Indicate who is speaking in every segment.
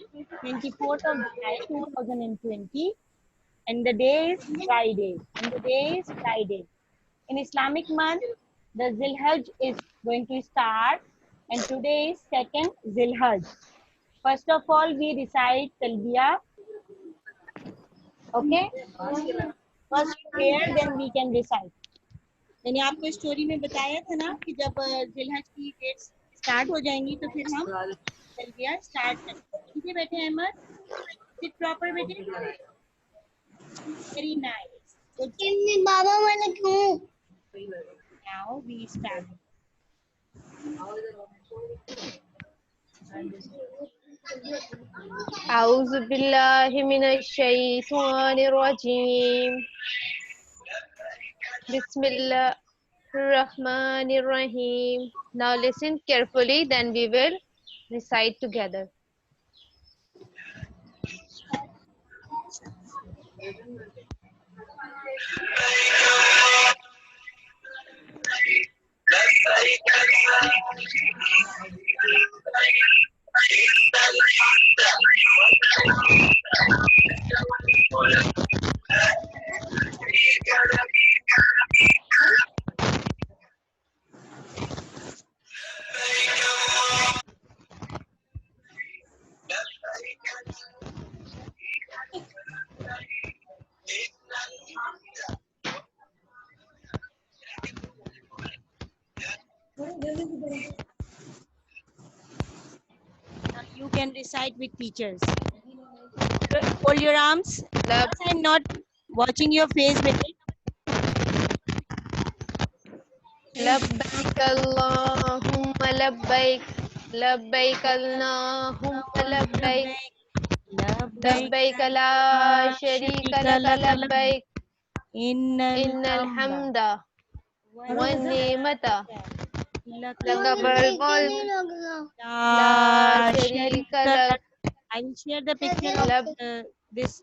Speaker 1: 24th of July 2020, and the day is Friday. In Islamic month, the Zilhajj is going to start, and today is 2nd Zilhajj. First of all, we recite Talbiyah. Okay? First we hear, then we can recite. मैंने आपको story में बताया था ना कि जब जिलहज की dates start हो जाएंगी तो फिर हम तलबिया स्टार्ट करेंगे। ठीक है बेटे अहमद, सिट प्रॉपर बेटे, वेरी नाइस, गुड बाबा मैंने क्यों। Now we start.
Speaker 2: أعوذ بالله من الشيطان الرجيم بسم الله الرحمن الرحيم. Now listen carefully, then we will recite together.
Speaker 1: You can recite with teachers. Hold your arms. I'm not watching your face, baby.
Speaker 2: لبيك اللهم لبيك لبيك اللهم لبيك لبيك لا شريك لك لبيك إن الحمد والنعمة لك والملك لا شريك لك.
Speaker 1: I will share the picture of this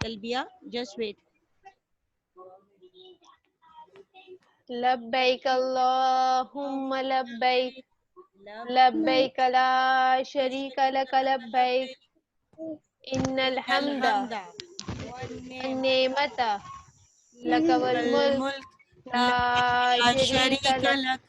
Speaker 1: Talbiya. Just wait.
Speaker 2: لبيك اللهم لبيك لبيك لا شريك لك لبيك إن الحمد والنعمة لك والملك لا شريك لك.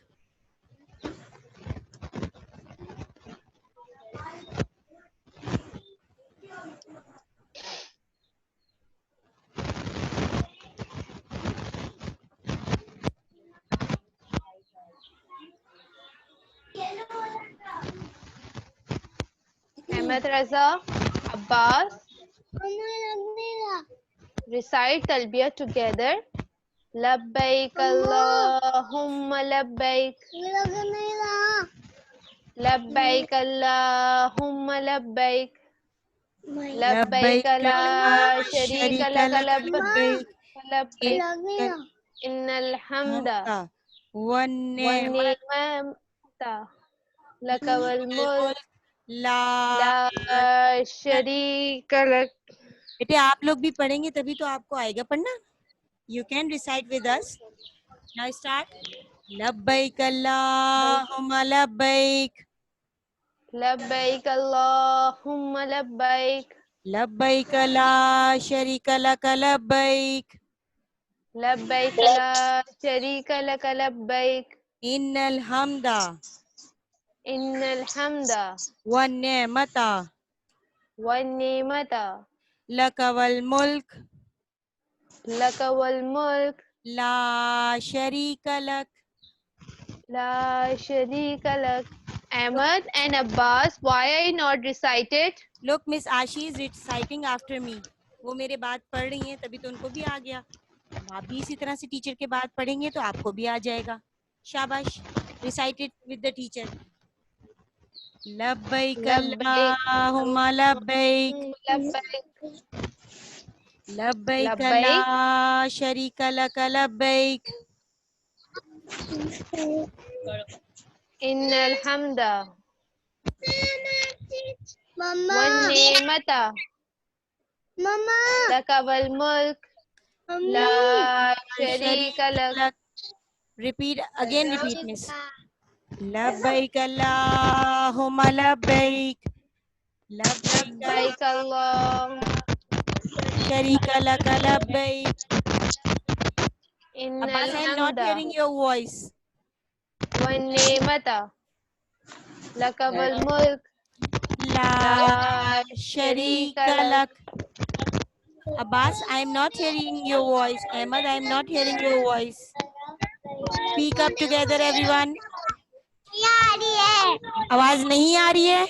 Speaker 2: Ahmed Raza, Abbas, recite Talbiyah together. Labbaik Allahumma labbaik Labbaik Allahumma labbaik Labbaik la sharika laka labbaik Innal hamda wan ni'mata laka wal mulk
Speaker 1: ला
Speaker 2: शरीक luck.
Speaker 1: बेटे आप लोग भी पढ़ेंगे तभी तो आपको आएगा पढ़ना. You can recite with us. Now start. लब्बैक अल्लाहुम्मा लब्बैक
Speaker 2: लब्बैक अल्लाहुम्मा लब्बैक
Speaker 1: लब्बैक ला शरीका लक लब्बैक
Speaker 2: लब्बैक ला शरीक लक लब्बैक
Speaker 1: इन्नल हम्दा वन नेमता लक वल मुल्क ला शरीका luck.
Speaker 2: Ahmed and Abbas, why are you not recited?
Speaker 1: Look, Miss Ashi is reciting after me. वो मेरे बाद पढ़ रही हैं तभी तो उनको भी आ गया. आप भी इसी तरह से टीचर के बाद पढ़ेंगे तो आपको भी आ जाएगा. शाबाश. Recite it with the teacher. लब्बैक अल्लाहुम्मा लब्बैक लब्बैक ला शरीका लक लब्बैक
Speaker 2: Innal hamda wan ni'mata laka wal mulk la sharika lak.
Speaker 1: Repeat again. Repeat, Miss. लब्बैक अल्लाहुम्मा लब्बैक
Speaker 2: Labbaik Allah.
Speaker 1: Sharika laka labbaik.
Speaker 2: Innal
Speaker 1: Abbas, I am not
Speaker 2: hamda
Speaker 1: hearing your voice.
Speaker 2: wan ni'mata laka wal mulk
Speaker 1: La
Speaker 2: la
Speaker 1: sharika
Speaker 2: sharika lak.
Speaker 1: lak. Abbas, I am not hearing your voice. Ahmad, I am not hearing your voice. Speak up together, everyone. आवाज नहीं आ रही है?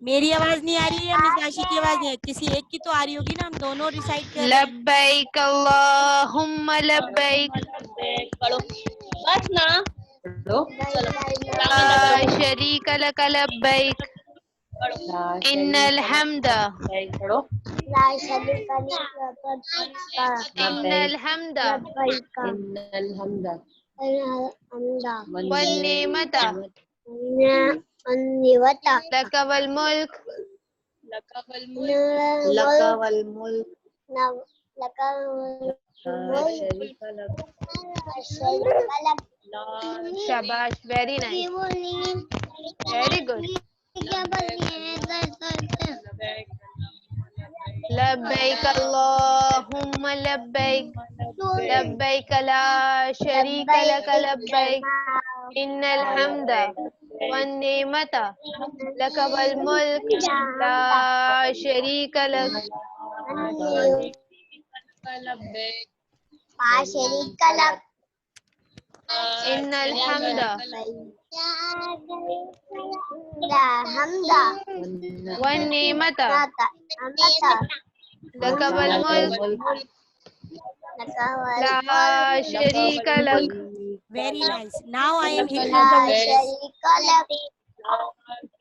Speaker 1: मेरी आवाज नहीं आ रही है, miss आशी की आवाज नहीं है, किसी एक की तो आ रही होगी ना, हम दोनों रिसाइट कर रहे हैं।
Speaker 2: Labbaik Allahumma labbaik.
Speaker 1: पढ़ो बस ना,
Speaker 3: पढ़ो।
Speaker 2: La sharika laka labbaik. Innal hamda
Speaker 3: पढ़ो।
Speaker 2: innal hamda
Speaker 3: इन्नल हमदा
Speaker 2: wan ni'mata laka wal mulk
Speaker 3: लका वल मुल्क ला शरीका luck
Speaker 2: shabash, very nice, very good. Labbaik Allahumma labbaik. Labbaik la sharika laka labbaik. Innal hamda wan ni'mata laka wal mulk la sharika lak. Innal hamda wan ni'mata laka wal mulk la sharika lak.
Speaker 1: Very nice. Now I am hitting the voice.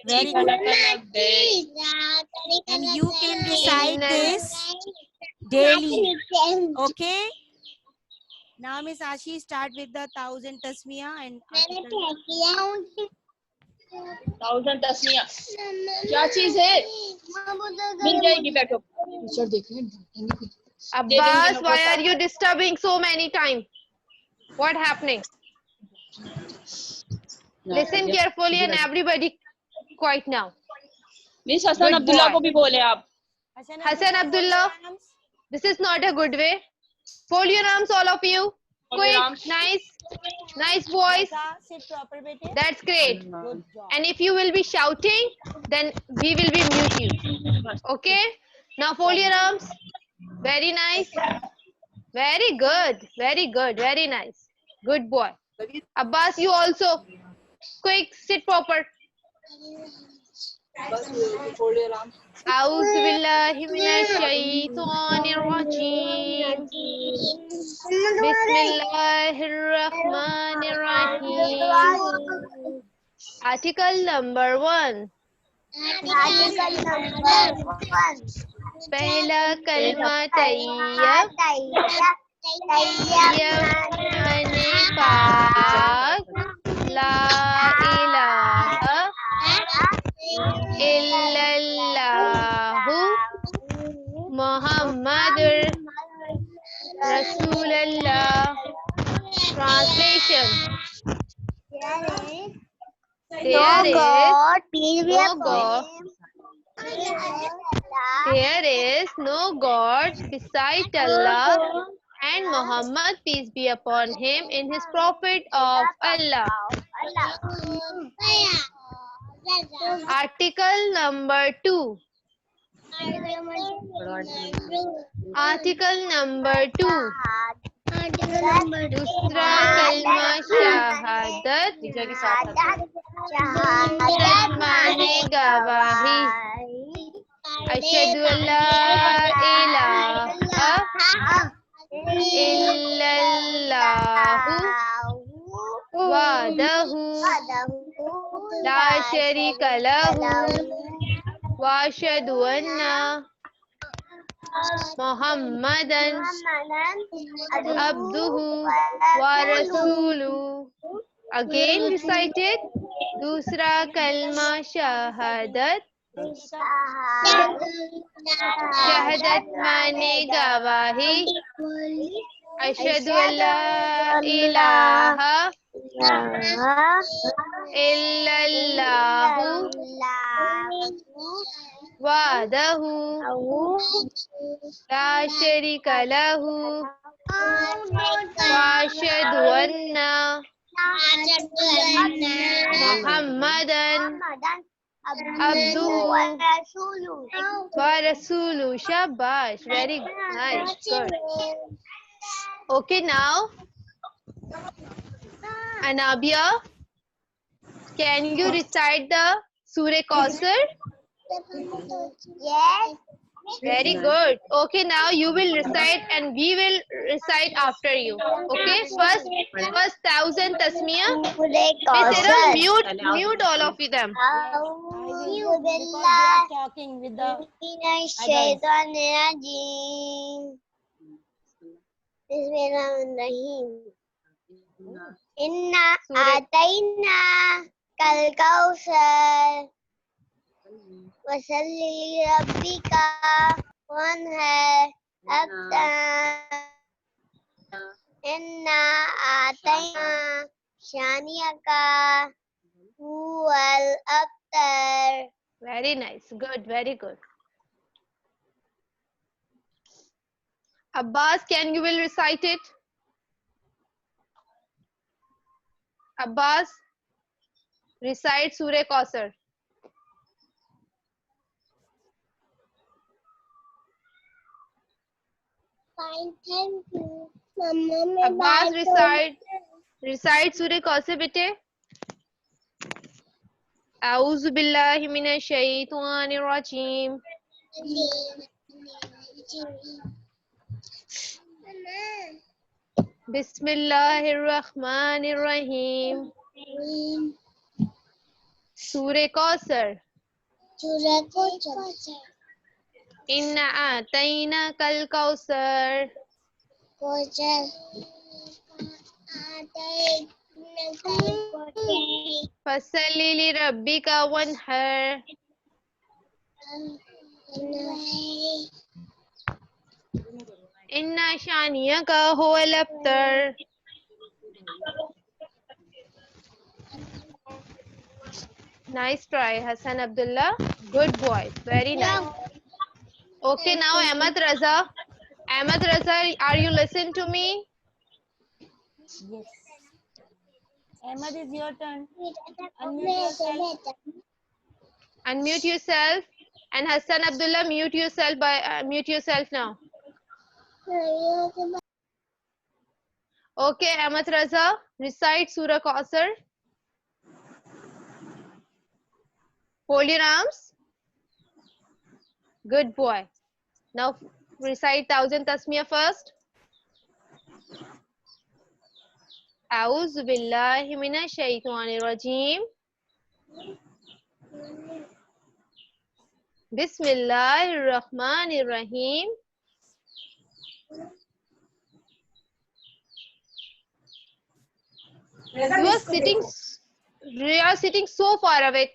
Speaker 1: Very good. And you can recite this daily. Okay? Now Miss Ashi start with the 1000 tasmiya and article.
Speaker 3: 1000 Tasmiya क्या चीज है? मिल जाएगी, बैठो। Teacher देख रहे हैं।
Speaker 2: Abbas, why are you disturbing so many times? What happening? Listen carefully and everybody quiet now.
Speaker 3: Miss Hasan
Speaker 2: Good
Speaker 3: Abdullah
Speaker 2: boy.
Speaker 3: को भी बोले आप।
Speaker 2: Hassan Abdullah, this is not a good way. Fold your arms, all of you. Quick, nice boys.
Speaker 1: Sit proper, bete.
Speaker 2: That's great.
Speaker 1: Good job.
Speaker 2: And if you will be shouting, then we will be mute you. Okay? Now fold your arms. Very nice. Very good. Very good. Very nice. Good boy. Abbas, you also. Quick, sit proper. أعوذ بالله من الشيطان الرجيم بسم الله الرحمن الرحيم. Article number 1. पहला कलमा तैयब यानी पाक ला इलाहा इल्लल्लाहु मुहम्मदुर रसूलुल्लाह. Translation. There is no God beside Allah, and Muhammad, peace be upon him, in his prophet of Allah. Article number 2. Article number 2. दूसरा कलमा शहादत माने गवाही अशहदु अल्ला इलाहा इल्लल्लाहु वहदहु ला शरीका लहु व अशहदु अन्ना मुहम्मदन अब्दुहु व रसूलुहु. Again recited. दूसरा कलमा शहादत. शहादत माने गवाही अशहदु अल्ला इलाहा इल्लल्लाहु वहदहु ला शरीका लहु वअशहदु अन्ना मुहम्मदन अब्दुहु व रसूलुहु. Shabash, very nice, good. Okay, now Anabia, can you recite the Surah Kausar?
Speaker 4: Yes.
Speaker 2: Very good. Okay, now you will recite and we will recite after you. Okay, first 1,000 tasmiyah. Miss Ira, mute all of them.
Speaker 1: Talking with the
Speaker 4: इन्ना आतैना कल कौसर वसल्ली रब्बिका वन्हर इन्ना आतैना शानियका हुवल अब्तर.
Speaker 2: Very nice. Good. Very good. Abbas, can you will recite it? Abbas, recite Surah Kausar.
Speaker 4: Fine, thank you. Mama,
Speaker 2: Abbas, recite Surah Kausar, bete. A'udhu billahi minash shaitanir rajim. Bismillahir Rahmanir Rahim. Surah Kausar. Inna a'tayna kal kausar. Fasalli li rabbika wanhar. Inna shaniyaka huwal abtar. Nice try, Hassan Abdullah. Good boy. Very nice. Okay, now Ahmad Raza. Ahmad Raza, are you listening to me?
Speaker 1: yes. Ahmad, is your turn. Unmute yourself.
Speaker 2: Unmute yourself. And Hassan Abdullah, mute yourself mute yourself now. Okay, Ahmad Raza, recite Surah Kausar. Hold your arms. Good boy. Now recite 1,000 tasmiyah first. A'udhu billahi minash shaitanir rajim. Bismillahir Rahmanir Rahim. You are sitting so far away.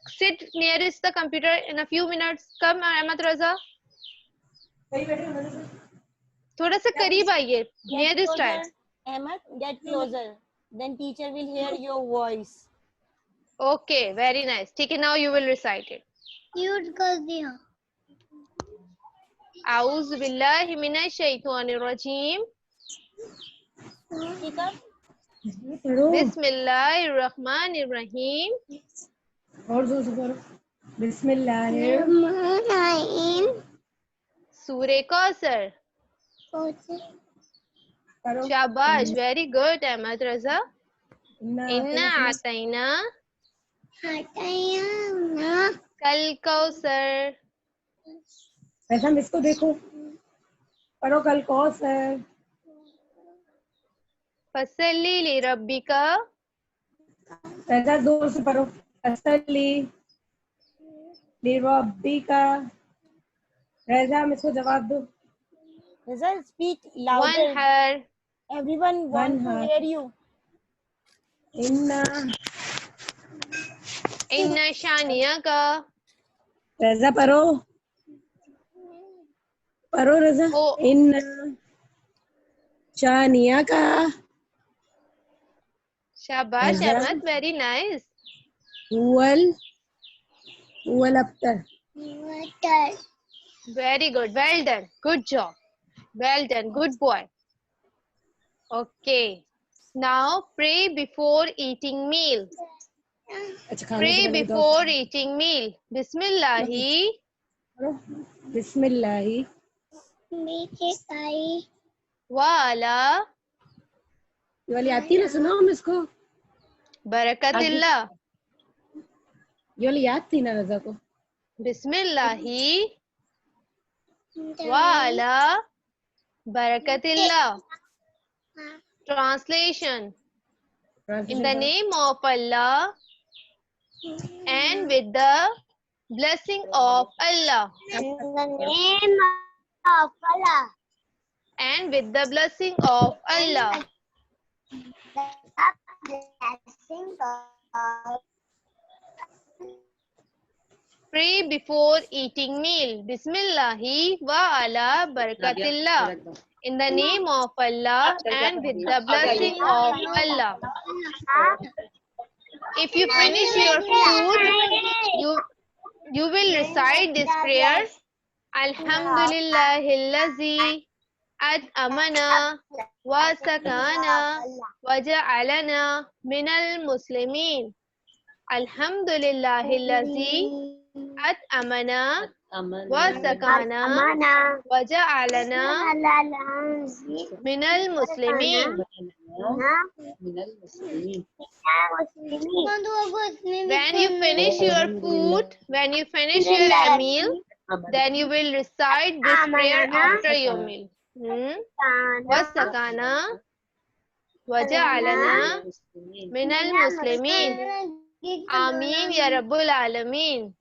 Speaker 2: Sit nearest the computer in a few minutes. Come, Ahmad Raza. थोड़ा सा करीब आइए. Near this time.
Speaker 1: Ahmad, get closer. Then teacher will hear your voice.
Speaker 2: Okay, very nice. ठीक है, now you will recite it.
Speaker 4: Mute कर दिया.
Speaker 2: A'udhu billahi minash shaitanir rajim.
Speaker 1: Speak up.
Speaker 2: Bismillahir Rahmanir Rahim.
Speaker 5: और जोर से करो. बिस्मिल्लाहिर
Speaker 2: Surah Kausar.
Speaker 5: करो.
Speaker 2: Shabash, very good, Ahmad Raza. Inna atayna kal kausar.
Speaker 5: ऐसा इसको देखो. पढ़ो कल कौसर.
Speaker 2: Fasalli li rabbika.
Speaker 5: ऐसा जोर से पढ़ो. फसली लिरब्बिका. रज़ा, इसको जवाब दो.
Speaker 1: Raza, speak louder.
Speaker 2: Wanhar.
Speaker 1: Everyone wants to
Speaker 5: Wanhar.
Speaker 1: hear you.
Speaker 2: Inna shaniyaka.
Speaker 5: रज़ा पढ़ो. पढ़ो रज़ा.
Speaker 2: Oh.
Speaker 5: इन्ना शानिया का.
Speaker 2: Shabash,
Speaker 5: Raza.
Speaker 2: Ahmad, very nice.
Speaker 5: हुवल हुवल अब्तर.
Speaker 4: water.
Speaker 2: Very good. Well done. Good job. Well done. Good boy. Okay. Now pray before eating meal.
Speaker 5: अच्छा खाने से
Speaker 2: Pray
Speaker 5: पहले बताओ.
Speaker 2: before eating meal. Bismillahi.
Speaker 5: बिस्मिल्लाही
Speaker 4: मीठे खाई.
Speaker 2: Wa ala
Speaker 5: ये वाली आती है ना, सुनो हम इसको.
Speaker 2: barakatillah.
Speaker 5: ये वाली याद थी ना रजा को.
Speaker 2: Bismillahi. Wa ala barakatillah. Translation. In the name of Allah and with the blessing of Allah.
Speaker 4: In the name of Allah.
Speaker 2: And with the blessing of Allah.
Speaker 4: The blessing of
Speaker 2: Pray before eating meal. Bismillahi wa ala barakatillah. In the name of Allah and with the blessing of Allah. If you finish your food, you will recite this prayer. Alhamdulillahillazi at'amana wa sakana wa ja'alana minal muslimin. Alhamdulillahillazi at'amana wa sakana wa ja'alana minal muslimin. When you finish your food, when you finish your meal, then you will recite this prayer after your meal. Wasakana waja'alana minal muslimin. Ameen ya Rabbul Alameen.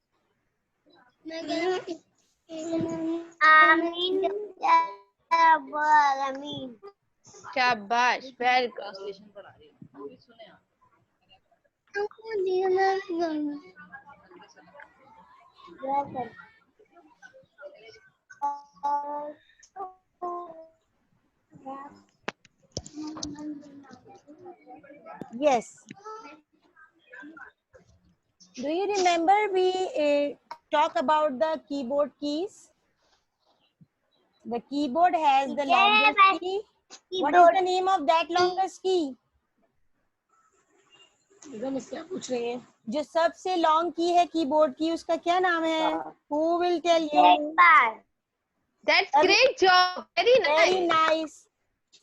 Speaker 4: Amin ya Rabbal Alamin.
Speaker 2: Shabash, very good.
Speaker 3: Translation पढ़ा रही हूँ सुने आप.
Speaker 1: Yes. Do you remember we talk about the keyboard keys? The keyboard has the longest key. What is the name of that longest key?
Speaker 5: एकदम इससे आप पूछ रही हैं.
Speaker 1: जो सबसे लॉन्ग की है कीबोर्ड की, उसका क्या नाम है? Who will tell you?
Speaker 2: That's great job. Very
Speaker 1: Very
Speaker 2: nice.
Speaker 1: nice.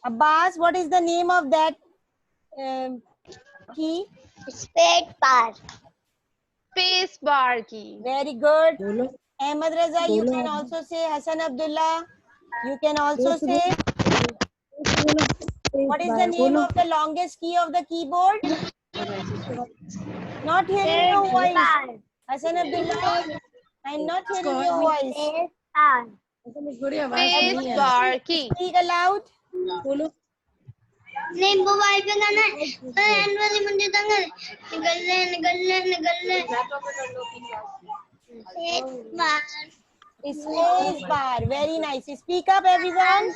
Speaker 1: Abbas, what is the name of that key?
Speaker 4: Space bar.
Speaker 2: Space bar key.
Speaker 1: Very good.
Speaker 5: बोलो.
Speaker 1: Ahmed Raza, you
Speaker 5: Bolo.
Speaker 1: can also say. Hassan Abdullah, you can also say. What is the name of the longest key of the keyboard? Not hearing your voice. Hassan Abdullah, I'm not hearing your voice.
Speaker 4: Space bar.
Speaker 5: थोड़ी आवाज नहीं
Speaker 2: Space
Speaker 5: है.
Speaker 2: bar key.
Speaker 1: Speak aloud.
Speaker 5: बोलो.
Speaker 4: नहीं mobile पे गाना hand वाली मुझे तंग निकल ले
Speaker 1: Space bar. Very nice. Speak up, everyone.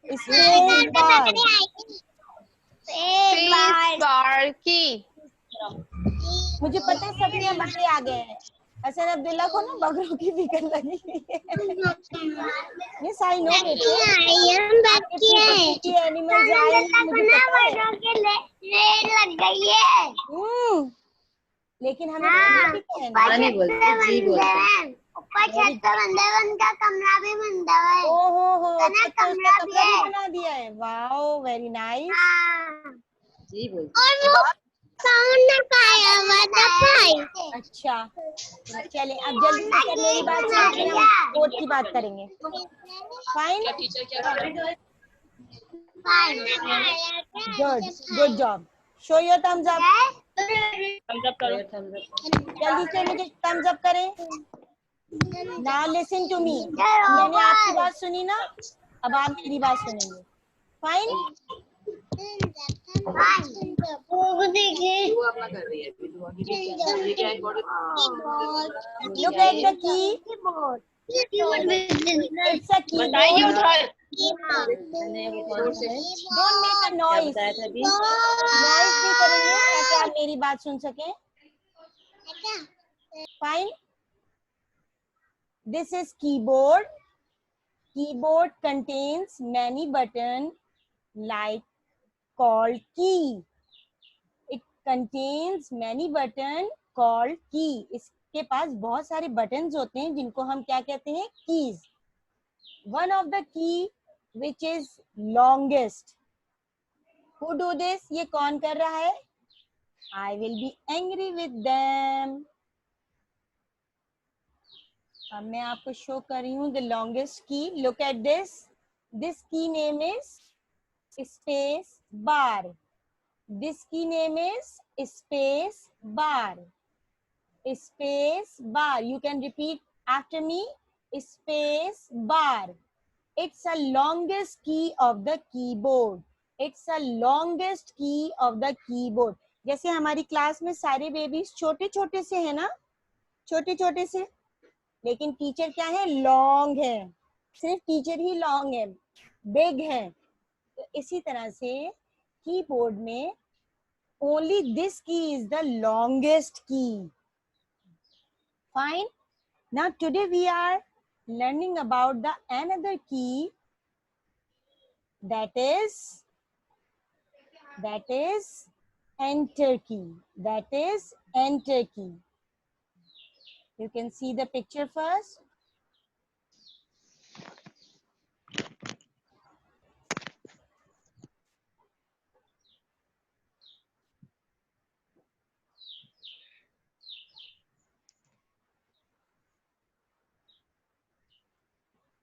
Speaker 1: Space bar.
Speaker 4: space
Speaker 2: Space bar key.
Speaker 1: मुझे पता है सबके यहाँ बच्चे आ गए हैं. हसन अब्दुल्ला को ना बकरों की फिक्र लगी हुई है. Yes, I know बेटे. एनिमल्स आए मुझे पता है. लेकिन हमें पढ़ना भी है ना.
Speaker 3: नहीं बोलते जी बोलते.
Speaker 4: ऊपर छत पे बंदे का कमरा भी बनता है.
Speaker 1: ओहो
Speaker 4: तना
Speaker 1: तो
Speaker 4: कमरा
Speaker 1: उसका
Speaker 4: भी
Speaker 1: कमरा भी
Speaker 4: है.
Speaker 1: बना दिया है. Wow, very nice.
Speaker 3: जी बोलते.
Speaker 4: और वो साउंड ना पाया वादा
Speaker 1: अच्छा, चले अब जल्दी से कर मेरी बात सुनो, फिर हम कोड की बात करेंगे. फाइन,
Speaker 3: टीचर क्या कर रहे हैं?
Speaker 1: Good job. Show your thumbs up.
Speaker 3: Thumbs up करो.
Speaker 1: जल्दी से मुझे थम्स अप करें. Now listen to me. मैंने आपकी बात सुनी ना, अब आप मेरी बात सुनेंगे. फाइन.
Speaker 3: वो अपना कर रही है. ये क्या है?
Speaker 1: Look at the key. It's a keyboard.
Speaker 3: बताइए उधर.
Speaker 1: Don't make a noise. Noise नहीं करेंगे ताकि आप मेरी बात सुन सकें. Fine. This is keyboard. Keyboard contains many buttons like called key. It contains many buttons called key. इसके पास बहुत सारे buttons होते हैं जिनको हम क्या कहते हैं? Keys. One of the key which is longest. Who do this? ये कौन कर रहा है? I will be angry with them. अब मैं आपको शो कर रही हूँ the longest key. Look at this. This key name is space bar. This key name is space bar. Space bar. You can repeat after me. Space bar. It's a longest key of the keyboard. It's a longest key of the keyboard. जैसे हमारी class में सारे babies छोटे छोटे से है ना, छोटे छोटे से, लेकिन टीचर क्या है? लॉन्ग है. सिर्फ टीचर ही लॉन्ग है, बिग है. तो इसी तरह से कीबोर्ड में only this key is the longest key. Fine. Now today we are learning about the another key that is enter key. That is enter key. You can see the picture first.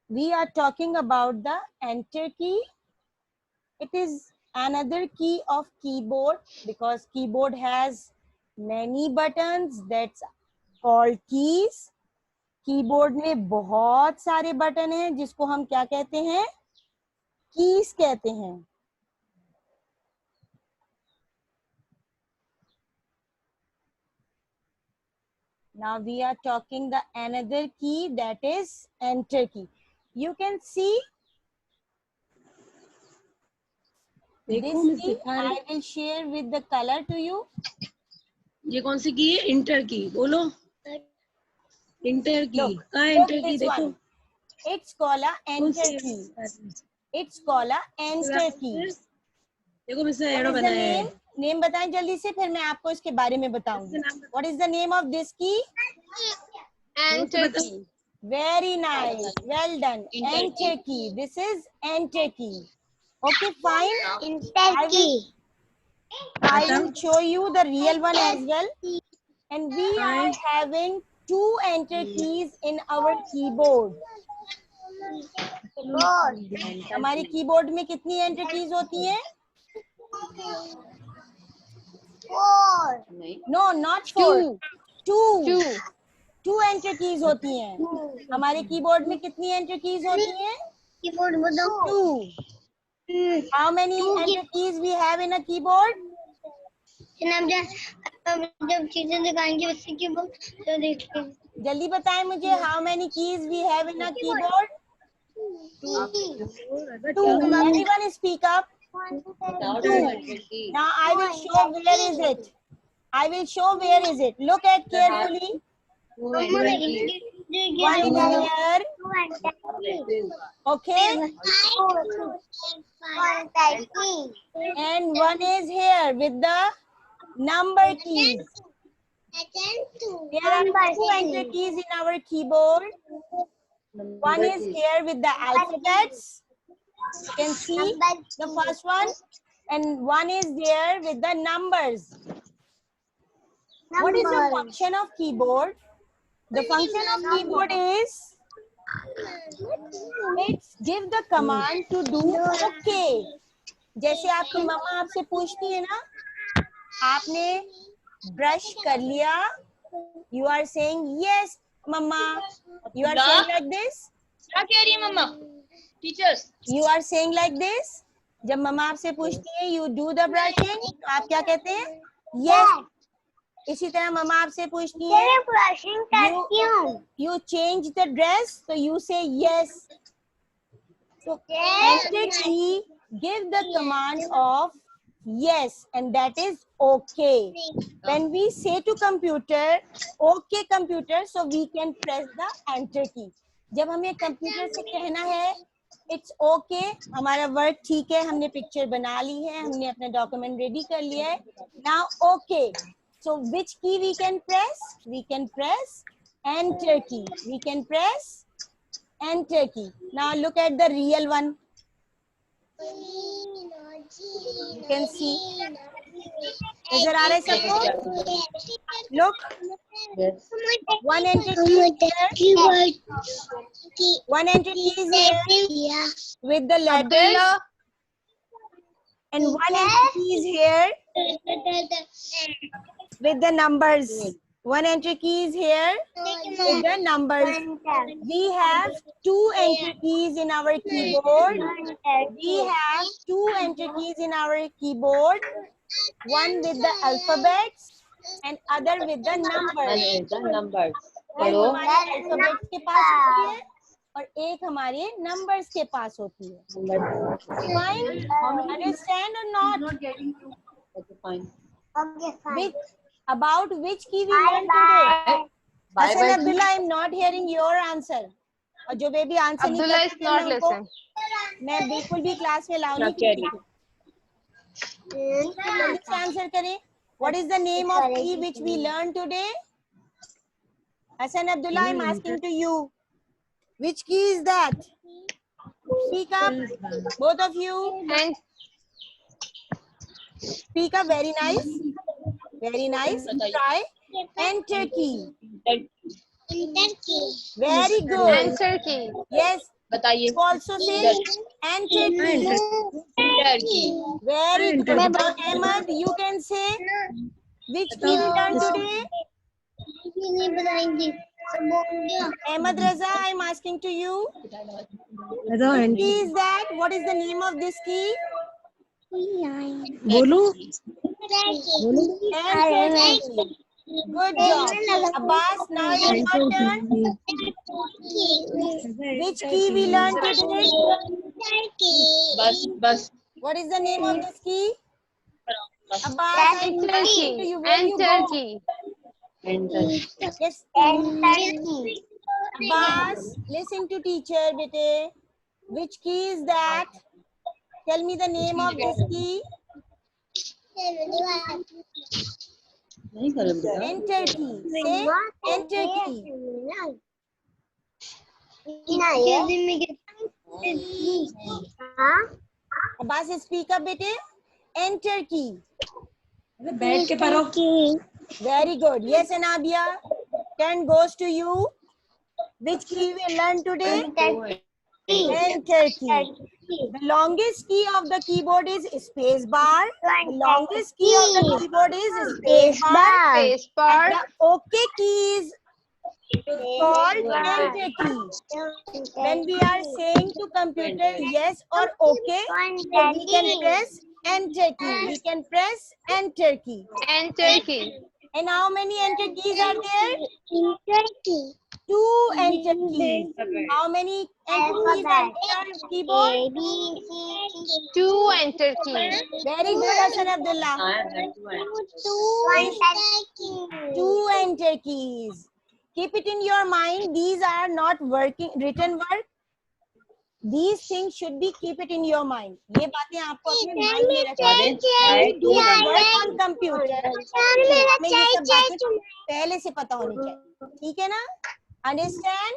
Speaker 1: We are talking about the enter key. It is another key of keyboard because keyboard has many buttons. That's called keys. Keyboard में बहुत सारे button हैं जिसको हम क्या कहते हैं? Keys कहते हैं. Now we are talking the another key that is enter key. You can see this key. I will share with the color to you.
Speaker 5: ये कौन सी की है? इंटर की. बोलो. इंटर की.
Speaker 1: Look,
Speaker 5: कहाँ
Speaker 1: look
Speaker 5: इंटर की?
Speaker 1: this
Speaker 5: देखो.
Speaker 1: one. It's called a enter key. It's called a enter key.
Speaker 5: देखो mister
Speaker 1: What
Speaker 5: arrow
Speaker 1: is the
Speaker 5: बनाया है.
Speaker 1: name? नेम बताएं जल्दी से, फिर मैं आपको इसके बारे में बताऊंगी. What is the name of this key?
Speaker 2: Enter key.
Speaker 1: Very nice. Well done. Enter key. This is enter key. Okay, fine.
Speaker 4: Enter key.
Speaker 1: I will show you the real one as well. And we are having 2 enter keys in our keyboard. हमारी keyboard में कितनी enter keys होती हैं?
Speaker 4: 4.
Speaker 1: No, not 4. 2. 2 enter keys होती हैं. हमारे keyboard में कितनी एंटर कीज होती हैं?
Speaker 4: Keyboard बताओ.
Speaker 1: 2. How many enter keys we have in a keyboard?
Speaker 4: जब चीजें दिखाएंगे उससे कीबोर्ड तो देखते हैं.
Speaker 1: जल्दी बताएं मुझे. How many keys we have in a keyboard? 2. Everyone speak up. 2. Now I will show where is it. I will show where is it. Look at carefully. One is here. Okay. And one is here with the number keys. There are 2 enter keys in our keyboard. One is here with the alphabets. You can see the first one. And one is there with the numbers. What is the function of keyboard? The function of keyboard is it's give the command to do okay. जैसे आपकी मम्मा आपसे पूछती है ना, आपने brush कर लिया, you are saying yes mama. You are saying like this.
Speaker 3: क्या कह रही है मम्मा? Teachers.
Speaker 1: You are saying like this. जब मम्मा आपसे पूछती है you do the brushing, तो आप क्या कहते हैं? Yes. इसी तरह मम्मा आपसे पूछती है
Speaker 4: ब्रशिंग करती हूँ.
Speaker 1: you change the dress, so you say yes. So enter key give the command of Yes, and that is okay. When we say to computer, okay computer, so we can press the enter key. जब हमें computer से कहना है it's okay, हमारा work ठीक है, हमने picture बना ली है, हमने अपना डॉक्यूमेंट रेडी कर लिया है, now okay. So which key we can press? We can press enter key. We can press enter key. Now look at the real one. You can see. नजर आ रहा है सबको? Look. One enter key is here. One enter key is here with the letters,
Speaker 2: Abdullah,
Speaker 1: and one enter key is here with the numbers. One enter key is here with the numbers. We have two enter keys in our keyboard. We have two enter keys in our keyboard. One with the alphabets and other with the numbers. एक हमारे alphabets के पास होती है और एक हमारे numbers के पास होती है. Fine? Understand or not?
Speaker 3: Okay, fine.
Speaker 1: Which, about which key we learned today? Hassan Abdullah, I am not hearing your answer. और जो बेबी आंसर नहीं
Speaker 2: Abdullah is
Speaker 1: करते
Speaker 2: not
Speaker 1: मैं उनको
Speaker 2: listening.
Speaker 1: मैं बिल्कुल भी क्लास में लाऊं नहीं
Speaker 3: क्या कह रही
Speaker 1: करती. आंसर करें. What is the name of key which we learned today? Hassan Abdullah, I am asking to you. Which key is that? Speak up, both of you.
Speaker 2: And
Speaker 1: Speak up. Very nice. Very nice. Try enter key. Very good.
Speaker 2: answer key.
Speaker 1: Yes.
Speaker 3: बताइए.
Speaker 1: You also say enter key.
Speaker 3: Enter key.
Speaker 1: Very good. Now, Ahmed, you can say which key we learned today? Ahmed Raza, I am asking to you. Which key is that? What is the name of this key?
Speaker 5: बोलो.
Speaker 1: Enter key. Good job. Abbas, now it is your turn. Which key we learned today?
Speaker 3: बस.
Speaker 1: What is the name of this key? Abbas, I am
Speaker 2: Enter
Speaker 1: asking to
Speaker 2: key.
Speaker 1: you. Where you
Speaker 2: Enter
Speaker 1: go?
Speaker 2: key.
Speaker 1: Yes. Abbas, listen to teacher, bete. Which key is that? Tell me the name of this key.
Speaker 3: नहीं करो बेटा.
Speaker 1: Enter key. Say enter key. Abbas, speak up, bete. Enter key.
Speaker 5: बैठ के पढ़ो.
Speaker 1: Very good. Yes, Anabia. Turn goes to you. Which key we learned today? Enter key. The longest key of the keyboard is space bar. The longest key of the keyboard is space bar.
Speaker 2: Space bar.
Speaker 1: The OK key is called enter key. When we are saying to computer yes or OK, so we can press enter key. We can press enter key.
Speaker 2: Enter key.
Speaker 1: And how many enter keys are there? Two enter keys. How many enter keys are there on keyboard?
Speaker 2: Two enter keys.
Speaker 1: Very good, Hassan Abdullah. Two enter keys. Keep it in your mind. These are not written work. These things should be keep it in your mind. ये बातें आपको अपने mind में रखनी. Do the work on computer. हमें ये सब बातें पहले से पता होनी चाहिए. ठीक है ना? Understand?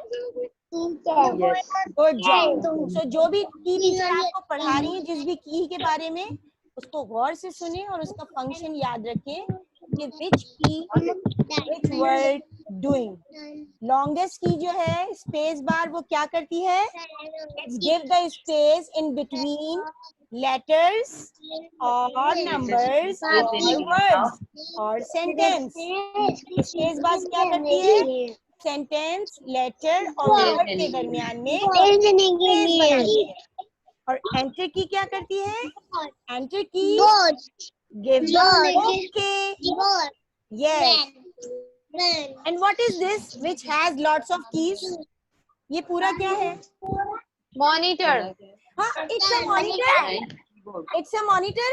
Speaker 1: Good job. So जो भी की टीचर आपको पढ़ा रही है, जिस भी की के बारे में, उसको गौर से सुने और उसका फंक्शन याद रखें कि which key, which word doing. Longest key जो है space bar, वो क्या करती है? It's give the space in between letters or numbers or words or sentence. Space bar क्या करती है? Sentence, letter और word के दरमियान में space बनाती है. और enter key क्या करती है? Enter key gives the okay. Yes. And what is this which has lots of keys? ये पूरा क्या है?
Speaker 2: Monitor.
Speaker 1: हाँ, it's a monitor. It's a monitor.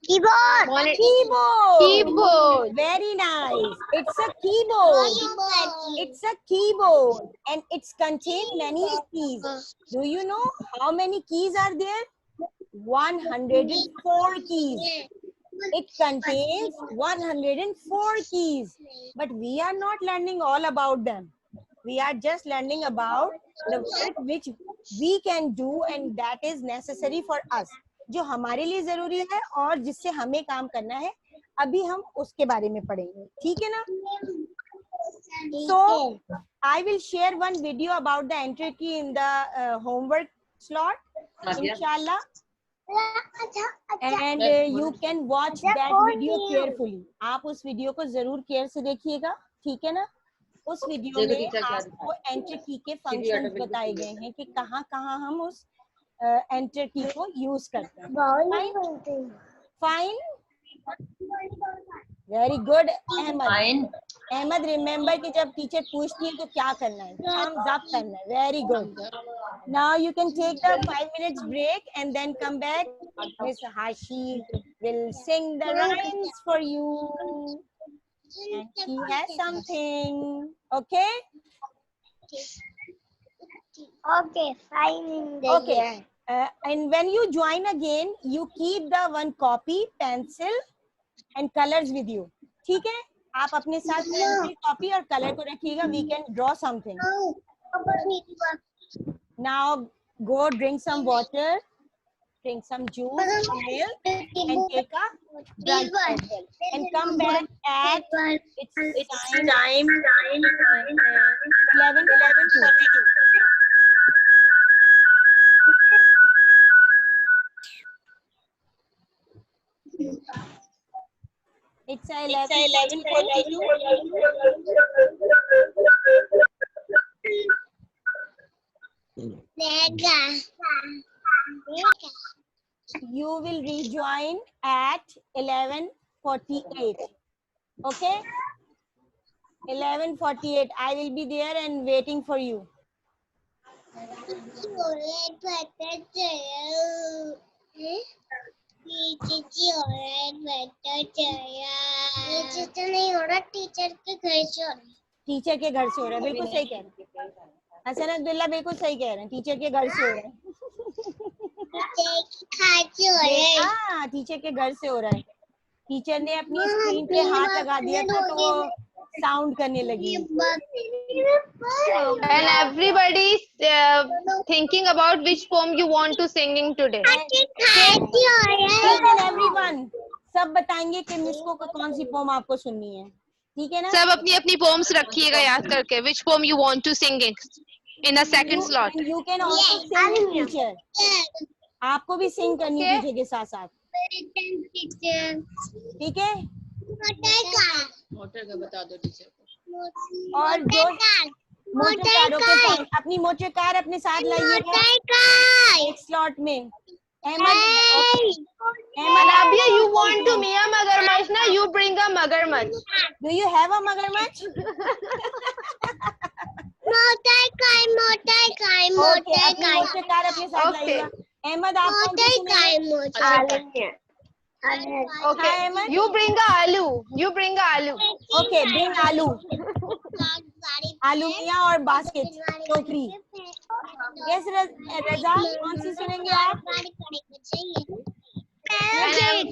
Speaker 4: Keyboard.
Speaker 2: Monitor.
Speaker 1: Keyboard.
Speaker 2: Keyboard.
Speaker 1: Very nice. It's a keyboard. It's a keyboard and it's contain many keys. Do you know how many keys are there? 104 keys. It contains 104 keys. But we are not learning all about them. We are just learning about the work which we can do and that is necessary for us. जो हमारे लिए जरूरी है और जिससे हमें काम करना है, अभी हम उसके बारे में पढ़ेंगे. ठीक है ना? So I will share one video about the entry key in the homework slot, inshallah, and you can watch that video carefully. आप उस वीडियो को जरूर केयर से देखिएगा, ठीक है ना? उस वीडियो में आपको एंटर की के फंक्शंस बताए गए हैं कि कहाँ कहाँ हम उस एंटर की को यूज करते हैं. Fine, very good Ahmed. Ahmed remember कि जब टीचर पूछती है तो क्या करना है, thumbs up करना है. Very good. Now you can take the 5 minutes break and then come back. Miss Hashi will sing the rhymes for you. And she has something. Okay?
Speaker 4: Okay, fine.
Speaker 1: Okay. And when you join again, you keep the one copy, pencil and colors with you. ठीक है? आप अपने साथ pencil, copy और colour को रखिएगा. We can draw something. Now go drink some water, drink some juice, milk, and take a brunch as well. And come back at it's time 11:42. It's 11:42. You will rejoin at 11:48. Okay? 11:48. I will be there and waiting for you. Teacher के घर से हो रहा है. बिल्कुल सही कह रहे हैं. हसन अब्दुल्ला बिल्कुल सही कह रहे हैं. टीचर के घर से हो रहा है. हाँ, टीचर के घर से हो रहा है. टीचर ने अपनी स्क्रीन पे हाथ लगा दिया था तो वो साउंड करने लगी.
Speaker 2: And everybody thinking about which poem you want to singing today.
Speaker 1: Each and everyone सब बताएंगे कि मिस को कौन सी पोम आपको सुननी है. ठीक है ना?
Speaker 2: सब अपनी अपनी poems रखिएगा याद करके. Which poem you want to sing in the second slot.
Speaker 1: You can also sing with teacher. आपको भी सिंग करनी है टीचर के साथ साथ. ठीक है?
Speaker 3: मोटर का बता दो टीचर को.
Speaker 1: और जो मोटर कारों के साथ अपनी मोटर कार अपने साथ लाइए एक स्लॉट में. Ahmed,
Speaker 2: Rabia, you want to me a magarmach na? You bring a magarmach.
Speaker 1: do you have a magarmach?
Speaker 4: Motor car
Speaker 1: Okay, अपनी मोटर कार अपने साथ लाइएगा. अहमद आप कौन सी सुनेंगे?
Speaker 2: Okay,
Speaker 1: Ahmed?
Speaker 2: you bring a aloo. You bring a aloo.
Speaker 1: Okay, bring आलू. आलू मियाँ और बास्केट टोकरी. Yes, रजा कौन सी सुनेंगे आप?
Speaker 2: And